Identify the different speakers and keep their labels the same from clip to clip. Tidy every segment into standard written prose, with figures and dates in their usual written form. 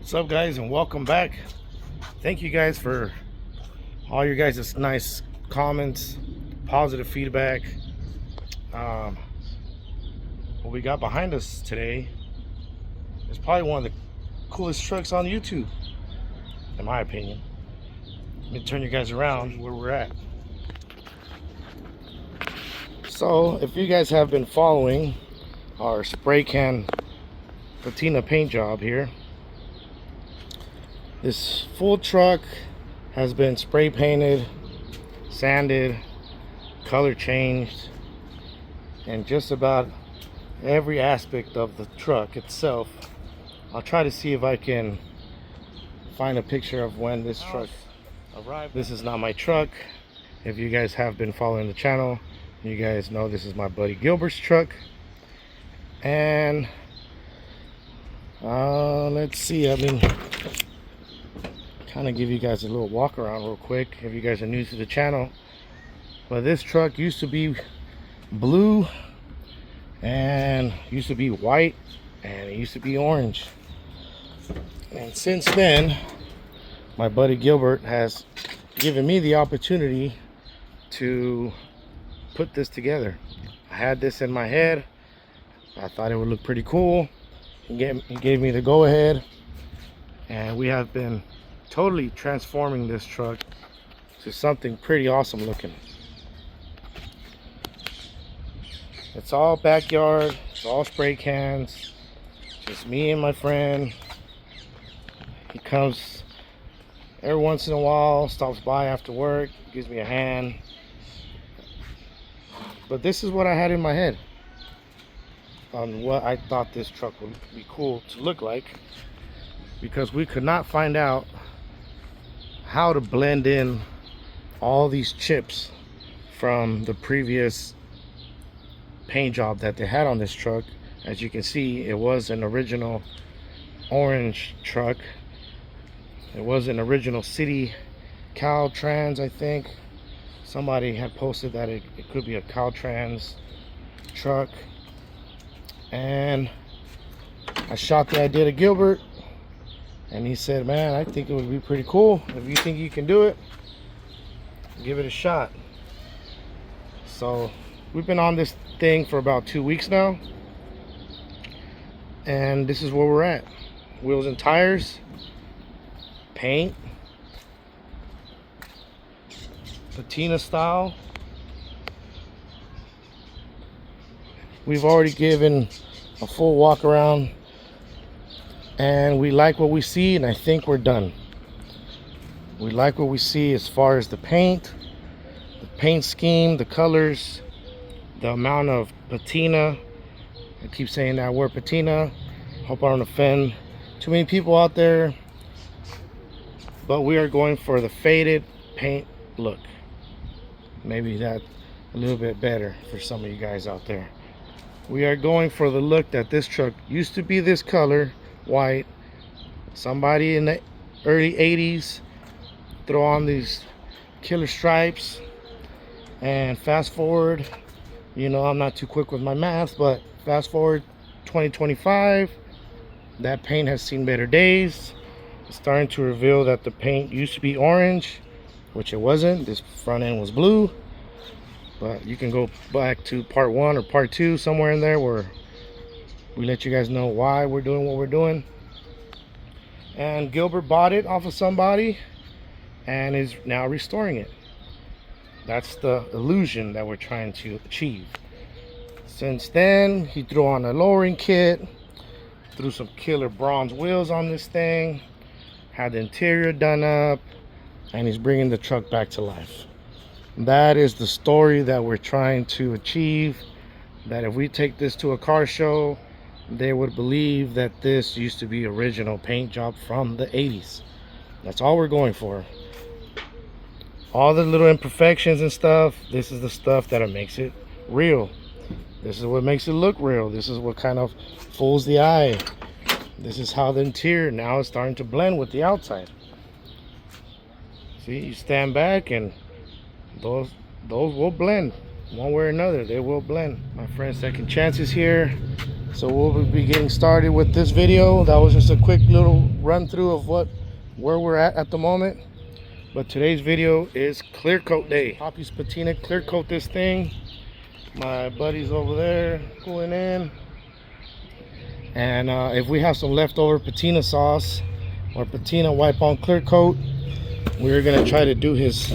Speaker 1: What's up, guys, and welcome back. Thank you guys for all your guys' nice comments, positive feedback. um, what we got behind us today is probably one of the coolest trucks on YouTube, in my opinion. Let me turn you guys around where we're at. So if you guys have been following our spray can patina paint job here, this full truck has been spray painted, sanded, color changed, and just about every aspect of the truck itself. I'll try to see if I can find a picture of when this truck arrived. This is not my truck. If you guys have been following the channel, you guys know this is my buddy Gilbert's truck. And let's see, kind of give you guys a little walk around real quick if you guys are new to the channel. But this truck used to be blue, and used to be white, and it used to be orange. And since then, my buddy Gilbert has given me the opportunity to put this together. I had this in my head. I thought it would look pretty cool. He gave me the go-ahead, and we have been totally transforming this truck to something pretty awesome looking. It's all backyard, it's all spray cans, just me and my friend. He comes every once in a while, stops by after work, gives me a hand. But this is what I had in my head on what I thought this truck would be cool to look like, because we could not find out how to blend in all these chips from the previous paint job that they had on this truck. As you can see, it was an original orange truck. It was an original City Caltrans, I think. Somebody had posted that it could be a Caltrans truck. And I shot the idea to Gilbert, and he said, man, I think it would be pretty cool. If you think you can do it, give it a shot. So we've been on this thing for about 2 weeks now, and this is where we're at. Wheels and tires, paint, patina style. We've already given a full walk around, and we like what we see, and I think we're done. We like what we see as far as the paint scheme, the colors, the amount of patina. I keep saying that word, patina. Hope I don't offend too many people out there, but we are going for the faded paint look. Maybe that a little bit better for some of you guys out there. We are going for the look that this truck used to be this color, white. Somebody in the early 80s throw on these killer stripes, and fast forward, you know, I'm not too quick with my math, but fast forward 2025, that paint has seen better days. It's starting to reveal that the paint used to be orange, which it wasn't. This front end was blue. But you can go back to part 1 or part 2, somewhere in there, where we let you guys know why we're doing what we're doing. And Gilbert bought it off of somebody and is now restoring it. That's the illusion that we're trying to achieve. Since then, he threw on a lowering kit, threw some killer bronze wheels on this thing, had the interior done up, and he's bringing the truck back to life. That is the story that we're trying to achieve. That if we take this to a car show, they would believe that this used to be original paint job from the 80s. That's all we're going for. All the little imperfections and stuff, this is the stuff that makes it real. This is what makes it look real. This is what kind of fools the eye. This is how the interior now is starting to blend with the outside. See, you stand back and those will blend one way or another. They will blend. My friend Second Chance is here. So we'll be getting started with this video. That was just a quick little run through of where we're at the moment. But today's video is clear coat day. Poppy's Patina clear coat this thing. My buddy's over there pulling in. And if we have some leftover patina sauce or patina wipe on clear coat, we're gonna try to do his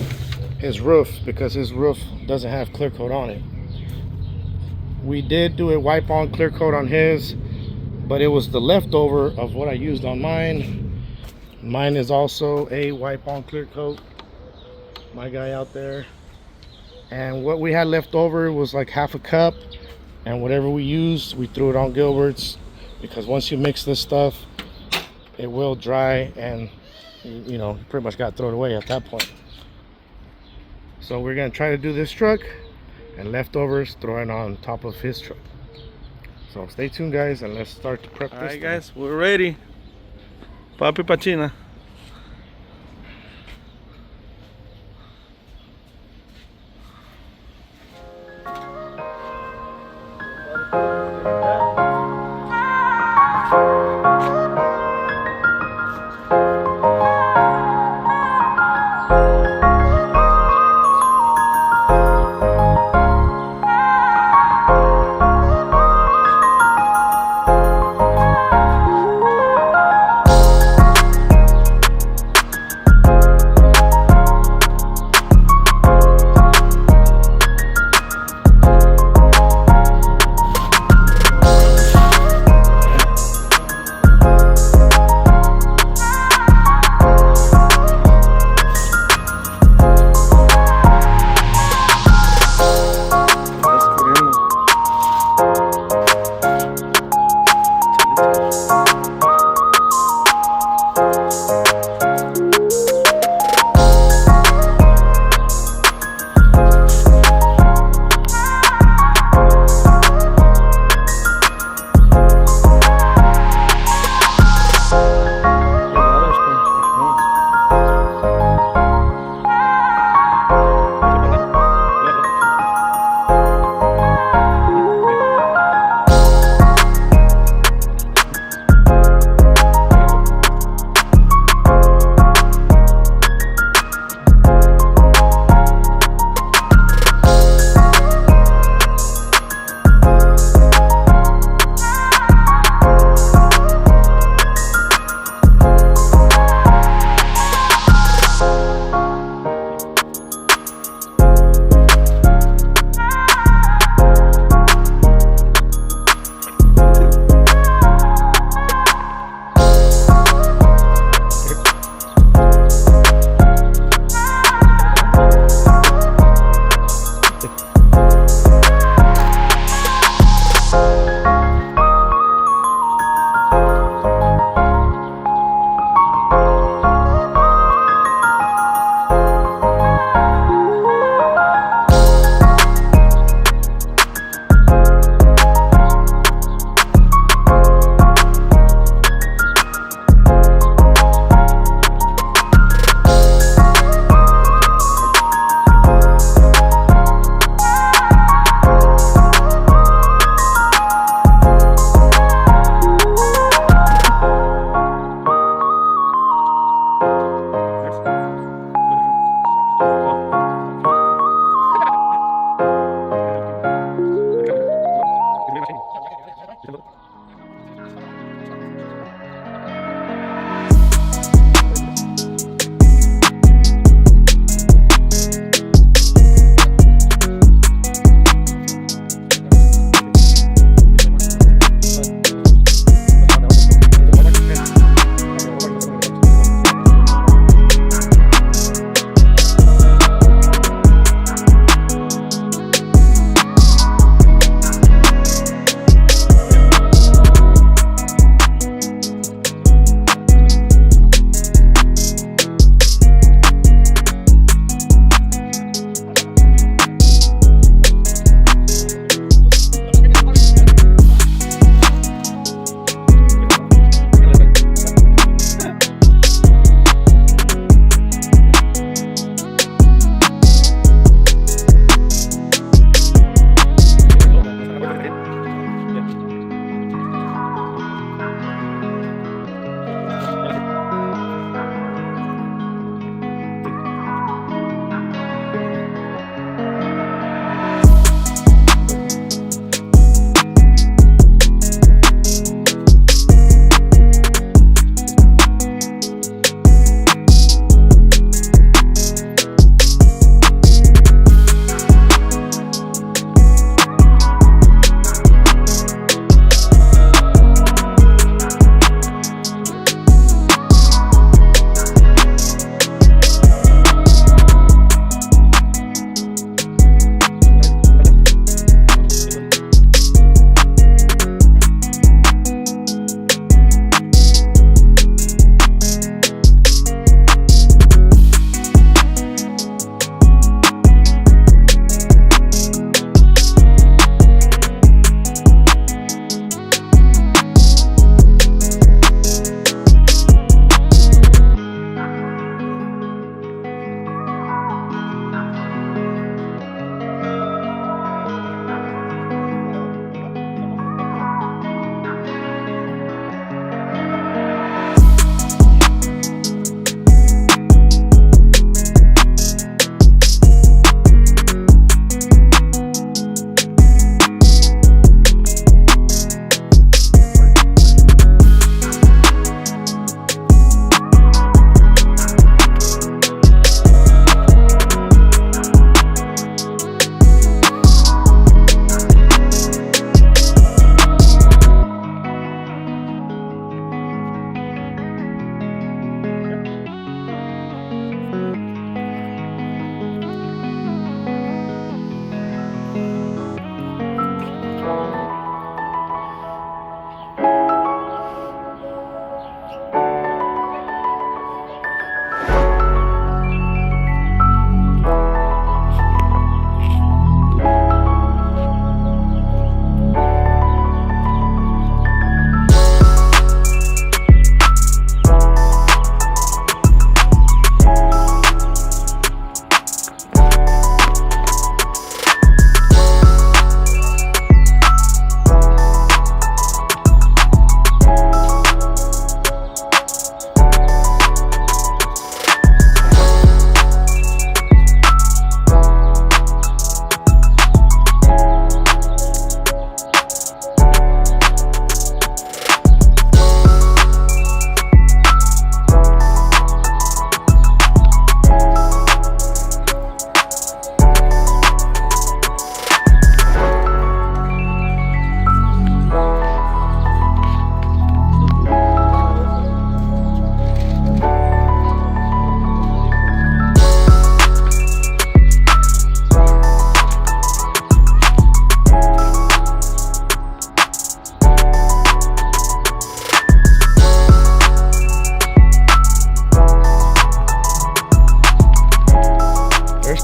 Speaker 1: roof, because his roof doesn't have clear coat on it. We did do a wipe on clear coat on his, but it was the leftover of what I used on mine. Mine is also a wipe on clear coat, my guy out there. And what we had left over was like half a cup, and whatever we used, we threw it on Gilbert's, because once you mix this stuff, it will dry, and you know, pretty much got thrown away at that point. So we're gonna try to do this truck, and leftovers throw it on top of his truck. So stay tuned, guys, and let's start to prep this.
Speaker 2: Alright guys, we're ready. Papi Patina.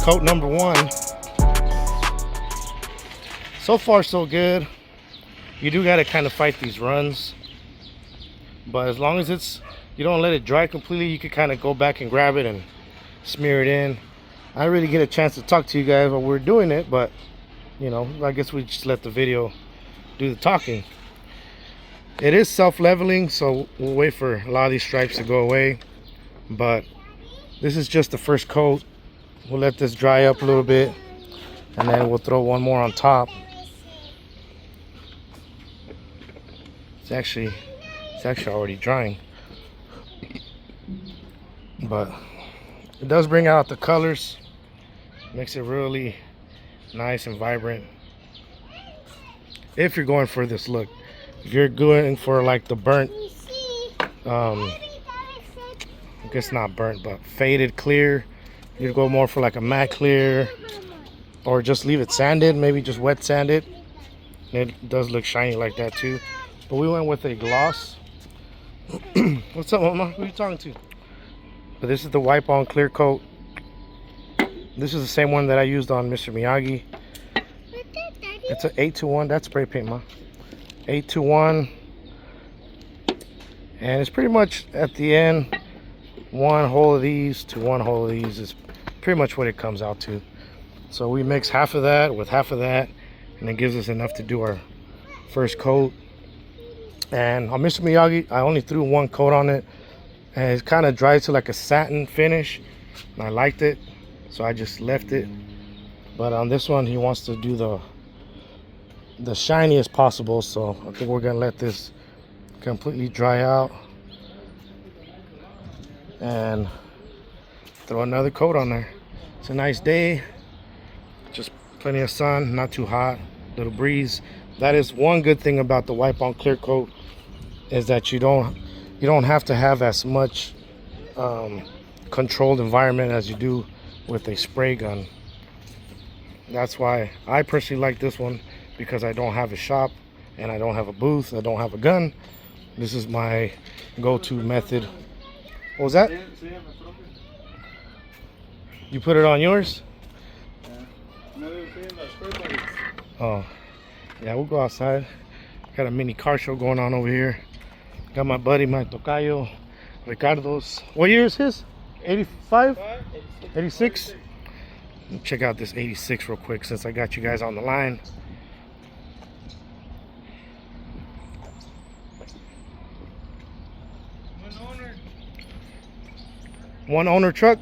Speaker 1: coat number 1. So far so good. You do got to kind of fight these runs, but as long as you don't let it dry completely, you can kind of go back and grab it and smear it in. I didn't really get a chance to talk to you guys while we're doing it, but you know, I guess we just let the video do the talking. It is self-leveling, so we'll wait for a lot of these stripes to go away, but this is just the first coat. We'll let this dry up a little bit, and then we'll throw one more on top. It's actually already drying, but it does bring out the colors, makes it really nice and vibrant. If you're going for this look, if you're going for like the burnt, I guess not burnt, but faded clear, you'd go more for like a matte clear, or just leave it sanded, maybe just wet sand it. It does look shiny like that too. But we went with a gloss. What's up, Mama? Who are you talking to? But this is the wipe on clear coat. This is the same one that I used on Mr. Miyagi. It's an 8-to-1. That's spray paint, Ma. 8-to-1. And it's pretty much at the end, one hole of these to one hole of these is pretty much what it comes out to. So we mix half of that with half of that, and it gives us enough to do our first coat. And on Mr. Miyagi, I only threw one coat on it, and it kind of dried to like a satin finish, and I liked it, so I just left it. But on this one, he wants to do the shiniest possible, so I think we're gonna let this completely dry out and throw another coat on there. It's a nice day, just plenty of sun, not too hot, little breeze. That is one good thing about the wipe on clear coat, is that you don't have to have as much controlled environment as you do with a spray gun. That's why I personally like this one, because I don't have a shop and I don't have a booth, I don't have a gun. This is my go-to method. What was that? You put it on yours? Oh, yeah, we'll go outside. Got a mini car show going on over here. Got my buddy, my tocayo, Ricardo's. What year is his? 85? 86? Check out this 86 real quick since I got you guys on the line. One owner truck.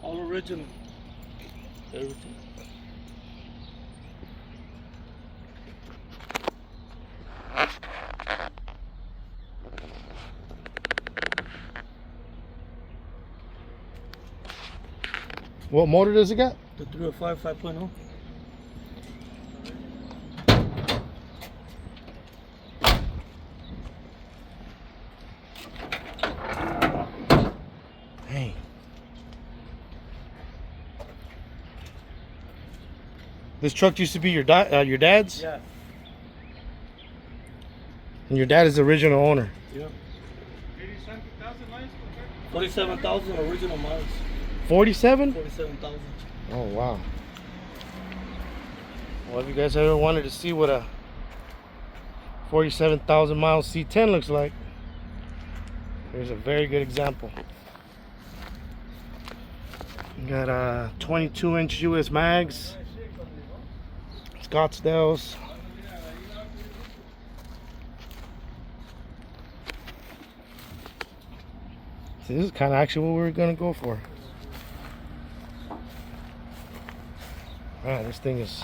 Speaker 2: All original. Everything.
Speaker 1: What motor does it got?
Speaker 2: The 305 5.0.
Speaker 1: Hey. This truck used to be your dad's?
Speaker 2: Yeah.
Speaker 1: And your dad is the original owner.
Speaker 2: Yeah. 47,000 original miles.
Speaker 1: 47?
Speaker 2: 47,000.
Speaker 1: Oh, wow. Well, if you guys ever wanted to see what a 47,000 mile C10 looks like, here's a very good example. You got 22-inch US mags, Scottsdales. See, this is kind of actually what we were going to go for. Man, this thing is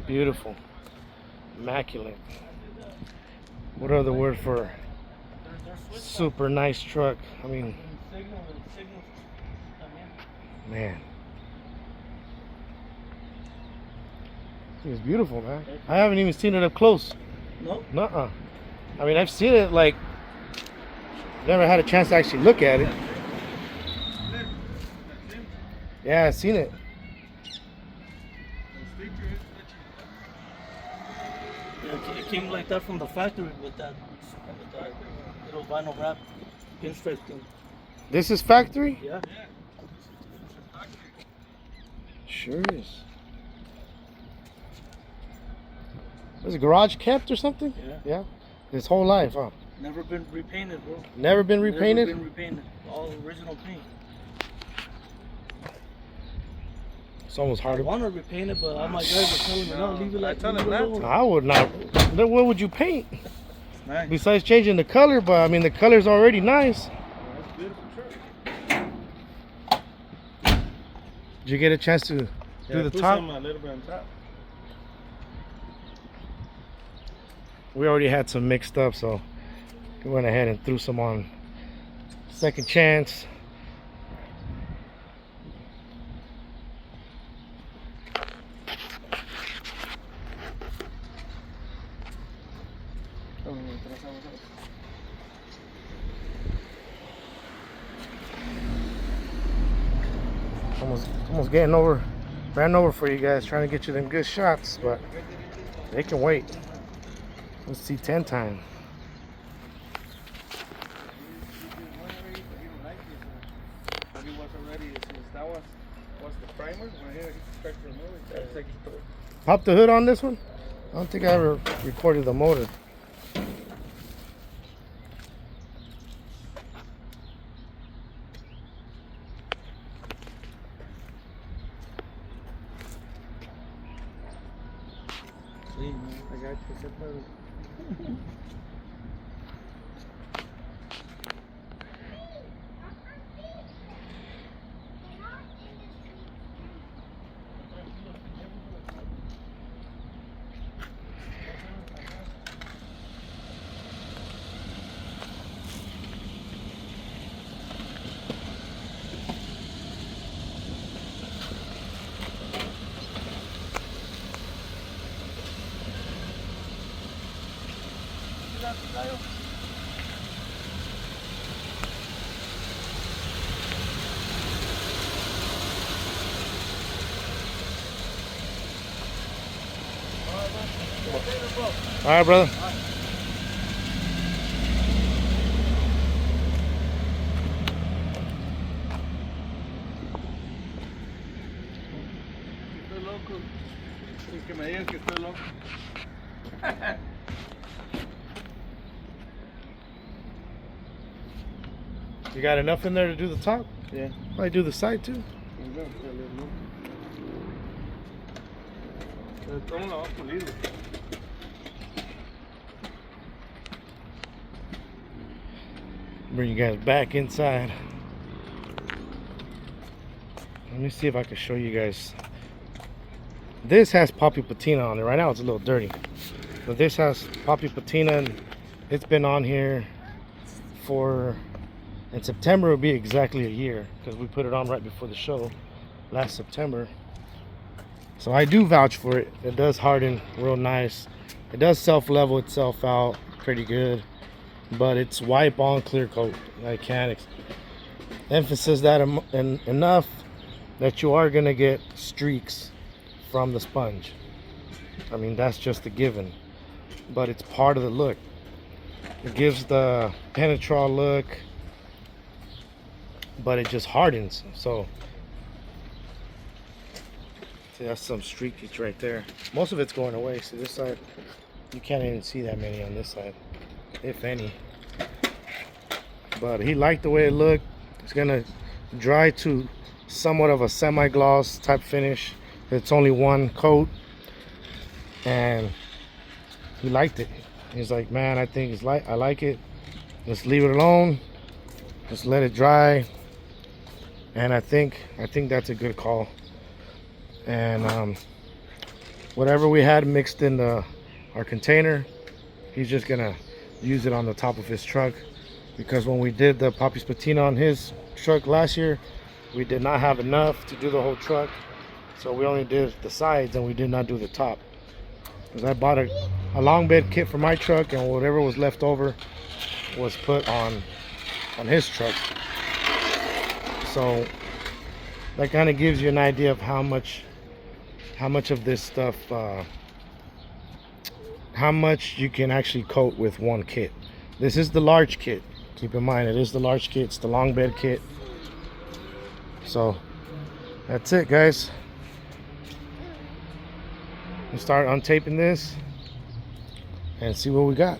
Speaker 1: beautiful, immaculate. What other word for super nice truck? I mean, man, it's beautiful, man. I haven't even seen it up close.
Speaker 2: No?
Speaker 1: Nuh-uh. I mean, I've seen it, like, never had a chance to actually look at it. Yeah, I've seen it.
Speaker 2: It came like that from the factory with that little vinyl wrap. pinstripe.
Speaker 1: This is factory?
Speaker 2: Yeah.
Speaker 1: Sure is. Was the garage kept or something?
Speaker 2: Yeah.
Speaker 1: Yeah. His whole life, huh?
Speaker 2: Never been repainted, bro.
Speaker 1: Never been repainted?
Speaker 2: Never been repainted. All original paint.
Speaker 1: It's almost hard
Speaker 2: I
Speaker 1: to.
Speaker 2: want to repaint it, but all my guys are telling me, no, leave it like that.
Speaker 1: I would not. Then what would you paint?
Speaker 2: Nice.
Speaker 1: Besides changing the color, but I mean the color's already nice.
Speaker 2: That's beautiful shirt.
Speaker 1: Did you get a chance to do the
Speaker 2: put
Speaker 1: top?
Speaker 2: some a little bit on top.
Speaker 1: We already had some mixed up, so we went ahead and threw some on second chance. Almost ran over for you guys, trying to get you them good shots, but they can wait. Let's see 10 time. Pop the hood on this one? I don't think I ever recorded the motor.
Speaker 2: I got you.
Speaker 1: All right, brother.
Speaker 2: Estoy loco. Es que me digan que estoy loco.
Speaker 1: You got enough in there to do the top?
Speaker 2: Yeah.
Speaker 1: I do the side too.
Speaker 2: Estamos la bajo libre.
Speaker 1: Bring you guys back inside. Let me see if I can show you guys. This has Poppy Patina on it. Right now it's a little dirty. But this has Poppy Patina, and it's been on here for, in September it'll be exactly a year, because we put it on right before the show last September. So I do vouch for it. It does harden real nice. It does self-level itself out pretty good. But it's wipe on clear coat. I can't emphasize that enough that you are gonna get streaks from the sponge. I mean, that's just a given, but it's part of the look. It gives the penetrol look, but it just hardens. So see, that's some streakage right there. Most of it's going away. See this side, you can't even see that many on this side, if any. But he liked the way it looked. It's gonna dry to somewhat of a semi-gloss type finish. It's only one coat, and he liked it. He's like, man, I think it's I like it. Let's leave it alone. Just let it dry. And I think that's a good call. And whatever we had mixed in our container, he's just gonna use it on the top of his truck, because when we did the Poppy's Patina on his truck last year, we did not have enough to do the whole truck, so we only did the sides and we did not do the top, because I bought a long bed kit for my truck, and whatever was left over was put on his truck. So that kind of gives you an idea of how much of this stuff, how much you can actually coat with one kit. This is the large kit. Keep in mind, it is the large kit. It's the long bed kit. So that's it, guys. We'll start untaping this and see what we got.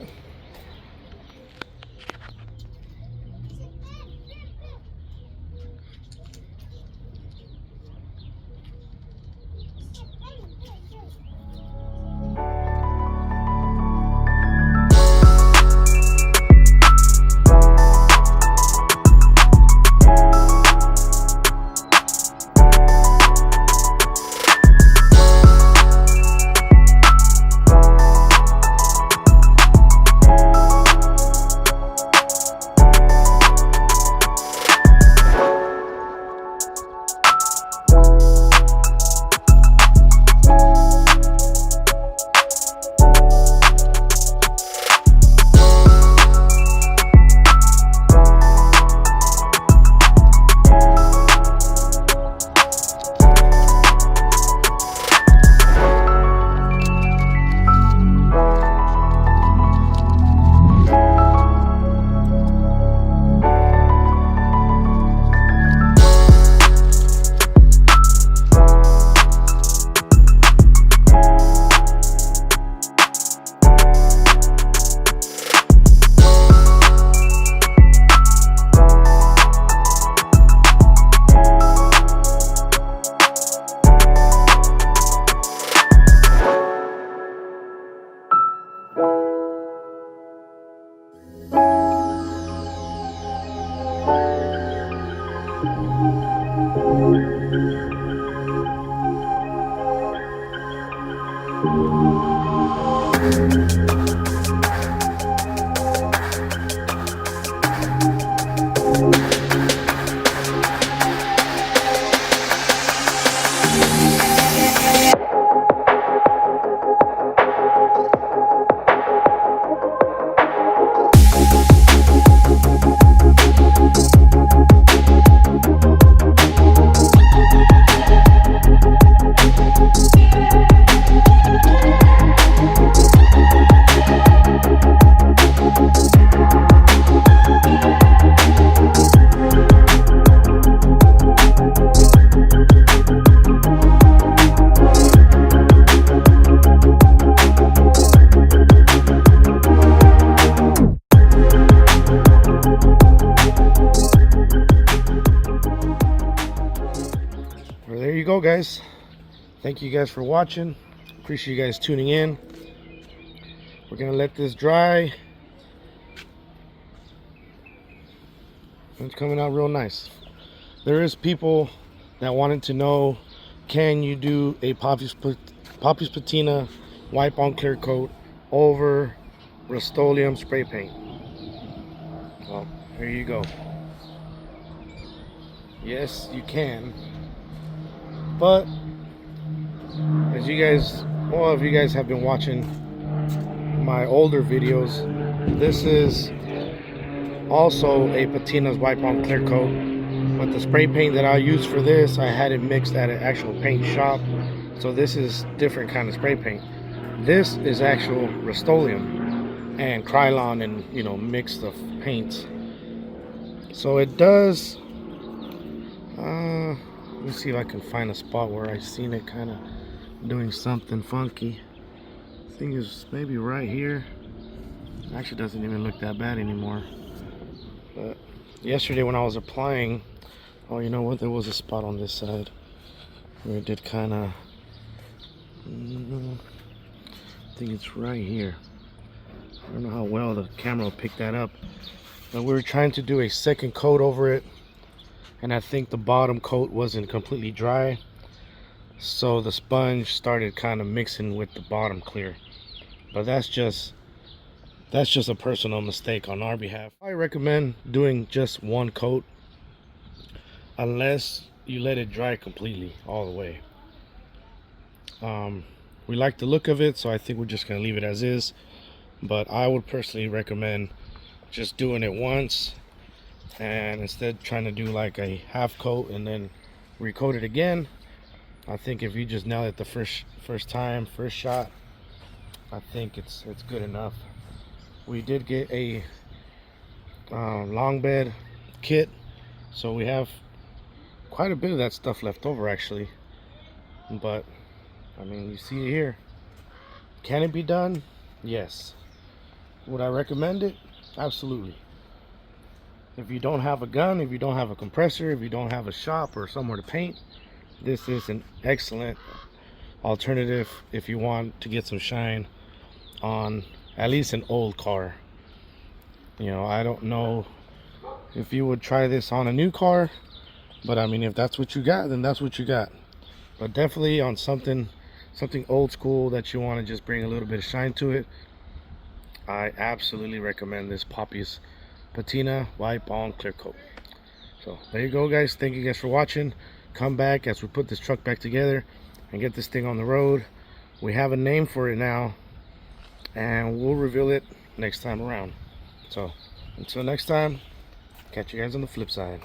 Speaker 1: Well, there you go, guys. Thank you guys for watching. Appreciate you guys tuning in. We're gonna let this dry. It's coming out real nice. There is people that wanted to know, can you do a Poppy's Patina wipe on clear coat over Rust-Oleum spray paint? Well, here you go. Yes, you can. But as you guys, well, if you guys have been watching my older videos, this is also a Patina's wipe on clear coat, but the spray paint that I use for this, I had it mixed at an actual paint shop. So this is different kind of spray paint. This is actual Rust-Oleum and Krylon and, you know, mixed of paints. So it does, let me see if I can find a spot where I seen it kind of doing something funky. I think it's maybe right here. Actually doesn't even look that bad anymore. But yesterday when I was applying, oh, you know what, there was a spot on this side where it did kind of, I think it's right here. I don't know how well the camera will pick that up, but we were trying to do a second coat over it, and I think the bottom coat wasn't completely dry, so the sponge started kind of mixing with the bottom clear. But that's just a personal mistake on our behalf. I recommend doing just one coat unless you let it dry completely all the way. We like the look of it, so I think we're just gonna leave it as is, but I would personally recommend just doing it once, and instead trying to do like a half coat and then recoat it again. I think if you just nail it the first shot, I think it's good enough. We did get a long bed kit. So we have quite a bit of that stuff left over actually. But I mean, you see it here. Can it be done? Yes. Would I recommend it? Absolutely. If you don't have a gun, if you don't have a compressor, if you don't have a shop or somewhere to paint, this is an excellent alternative if you want to get some shine on at least an old car. You know, I don't know if you would try this on a new car, but I mean, if that's what you got, then that's what you got. But definitely on something old school that you want to just bring a little bit of shine to it, I absolutely recommend this Poppy's Patina White Bond Clear Coat. So there you go, guys. Thank you guys for watching. Come back as we put this truck back together and get this thing on the road. We have a name for it now, and we'll reveal it next time around. So until next time, catch you guys on the flip side.